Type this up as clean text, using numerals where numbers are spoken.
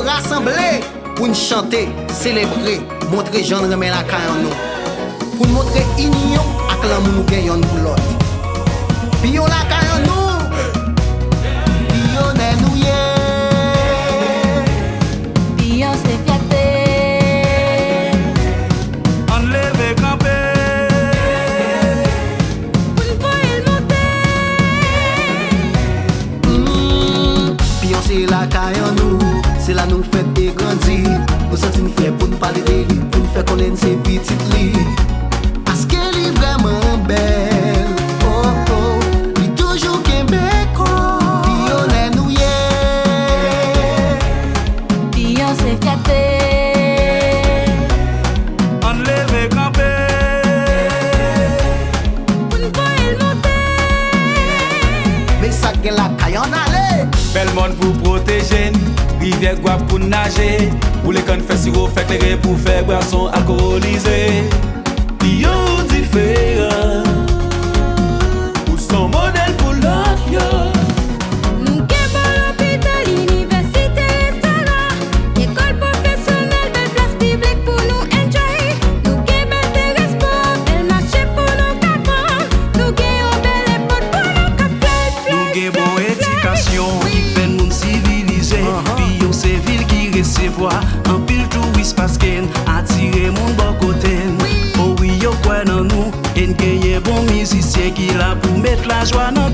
rassembler pour nous chanter, célébrer, montrer Jean remet la caille en nous. Pour montrer union avec l'amour nous gagnons pour l'autre. Puis on la caille en nous. Puis on est nous yeah. Puis on s'est fierté. On lève campé. Pour nous voir le monter. Puis on c'est la caille en nous. C'est là nous fait et grandir. Nous sentons nous faire pour nous parler de lui, pour nous faire connaître ses petites lits. Parce qu'elle est vraiment belle. Oh oh, il toujours Québécois. Puis on est nous yeah. Puis on s'est fierté. On lève campé. Pour nous voir le monter. Mais ça que la caille en allait. Bel monde pour protéger. Rivière Guap pour nager. Ou les cannes fait sirop, fait clairer pour faire boisson alcoolisée. Yo différent. Ou son modèle pour l'autre yo. Nous guébons l'hôpital, l'université, restaurant, école professionnelle, belle place publique pour nous enjoy. Nous guébons des responsables, bel marché pour nos campagnes. Nous guébons belle époque pour nos cafés. Nous guébons éducation qui fait nous civiliser. Puis yon c'est ville qui recevoir un pile touriste parce qu'elle attire mon bon côté. Oh oui, yo quoi dans nous, en gagne bon musicien qui là pour mettre la joie dans